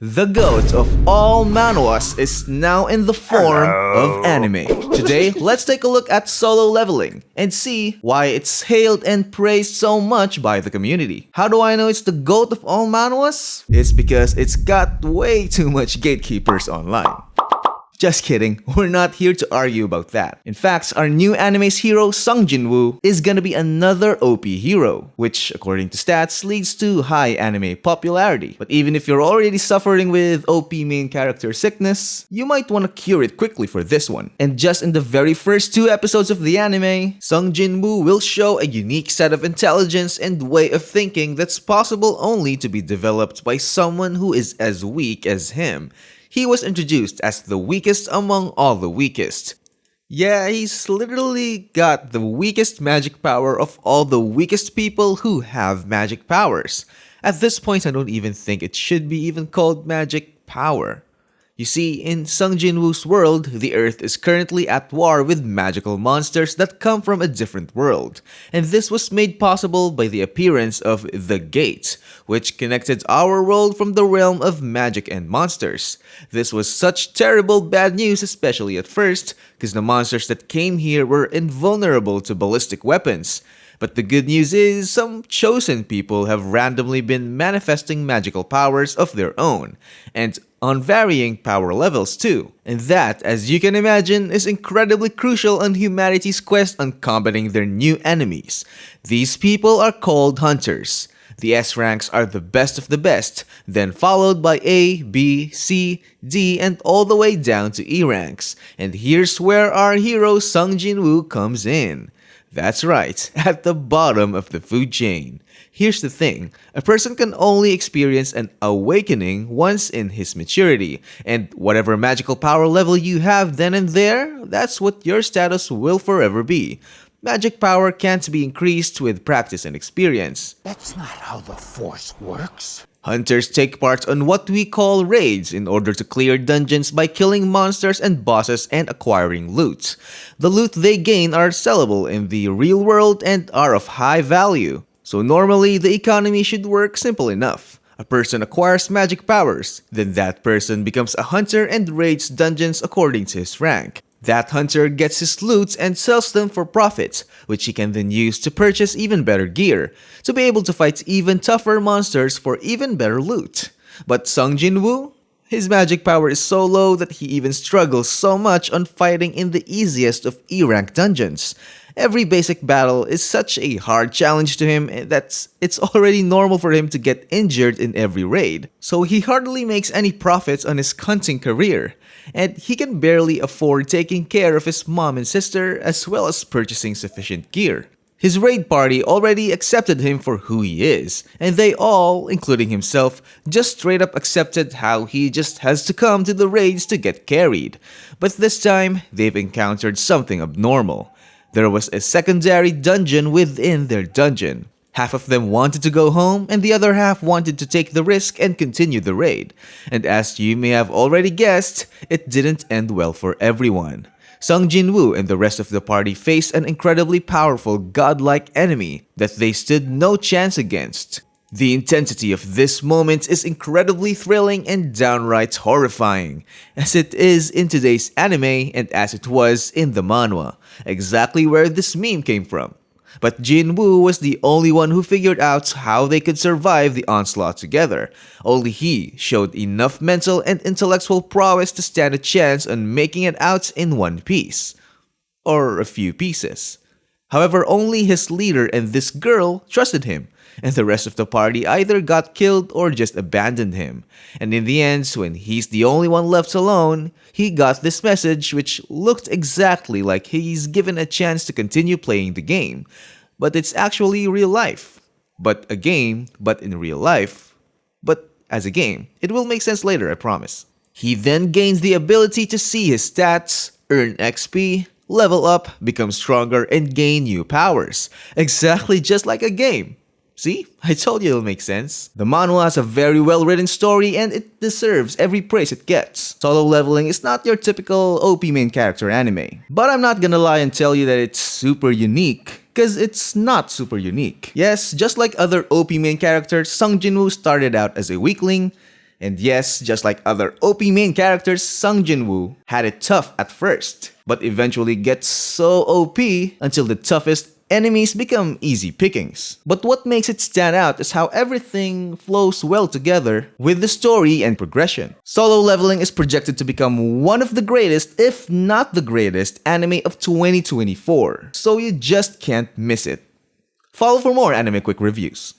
The GOAT of all manhwas is now in the form of anime. Today, let's take a look at Solo Leveling and see why it's hailed and praised so much by the community. How do I know it's the GOAT of all manhwas? It's because it's got way too much gatekeepers online. Just kidding, we're not here to argue about that. In fact, our new anime's hero, Sung Jin-woo, is gonna be another OP hero, which, according to stats, leads to high anime popularity. But even if you're already suffering with OP main character sickness, you might want to cure it quickly for this one. And just in the very first 2 episodes of the anime, Sung Jin-woo will show a unique set of intelligence and way of thinking that's possible only to be developed by someone who is as weak as him. He was introduced as the weakest among all the weakest. Yeah, he's literally got the weakest magic power of all the weakest people who have magic powers. At this point, I don't even think it should be even called magic power. You see, in Sung Jin-woo's world, the Earth is currently at war with magical monsters that come from a different world. And this was made possible by the appearance of the Gate, which connected our world from the realm of magic and monsters. This was such terrible bad news, especially at first, because the monsters that came here were invulnerable to ballistic weapons. But the good news is, some chosen people have randomly been manifesting magical powers of their own, and on varying power levels too. And that, as you can imagine, is incredibly crucial on humanity's quest on combating their new enemies. These people are called hunters. The S ranks are the best of the best, then followed by A, B, C, D, and all the way down to E ranks. And here's where our hero Sung Jin-woo comes in. That's right, at the bottom of the food chain. Here's the thing, a person can only experience an awakening once in his maturity, and whatever magical power level you have then and there, that's what your status will forever be. Magic power can't be increased with practice and experience. That's not how the Force works. Hunters take part on what we call raids in order to clear dungeons by killing monsters and bosses and acquiring loot. The loot they gain are sellable in the real world and are of high value. So normally, the economy should work simple enough. A person acquires magic powers, then that person becomes a hunter and raids dungeons according to his rank. That hunter gets his loot and sells them for profit, which he can then use to purchase even better gear, to be able to fight even tougher monsters for even better loot. But Sung Jin-woo? His magic power is so low that he even struggles so much on fighting in the easiest of E-rank dungeons. Every basic battle is such a hard challenge to him that it's already normal for him to get injured in every raid. So he hardly makes any profits on his hunting career. And he can barely afford taking care of his mom and sister as well as purchasing sufficient gear. His raid party already accepted him for who he is, and they all, including himself, just straight up accepted how he just has to come to the raids to get carried. But this time, they've encountered something abnormal. There was a secondary dungeon within their dungeon. Half of them wanted to go home, and the other half wanted to take the risk and continue the raid. And as you may have already guessed, it didn't end well for everyone. Sung Jin-woo and the rest of the party faced an incredibly powerful godlike enemy that they stood no chance against. The intensity of this moment is incredibly thrilling and downright horrifying, as it is in today's anime and as it was in the manhwa, exactly where this meme came from. But Jin-woo was the only one who figured out how they could survive the onslaught together. Only he showed enough mental and intellectual prowess to stand a chance on making it out in one piece. Or a few pieces. However, only his leader and this girl trusted him, and the rest of the party either got killed or just abandoned him. And in the end, when he's the only one left alone, he got this message which looked exactly like he's given a chance to continue playing the game. But it's actually real life. But a game, but in real life. But as a game. It will make sense later, I promise. He then gains the ability to see his stats, earn XP, level up, become stronger, and gain new powers. Exactly just like a game. See? I told you it'll make sense. The manhwa has a very well-written story and it deserves every praise it gets. Solo Leveling is not your typical OP main character anime. But I'm not gonna lie and tell you that it's super unique, cause it's not super unique. Yes, just like other OP main characters, Sung Jin-woo started out as a weakling, And yes, just like other OP main characters, Sung Jin-woo had it tough at first, but eventually gets so OP until the toughest enemies become easy pickings. But what makes it stand out is how everything flows well together with the story and progression. Solo Leveling is projected to become one of the greatest, if not the greatest, anime of 2024, so you just can't miss it. Follow for more Anime Quick reviews.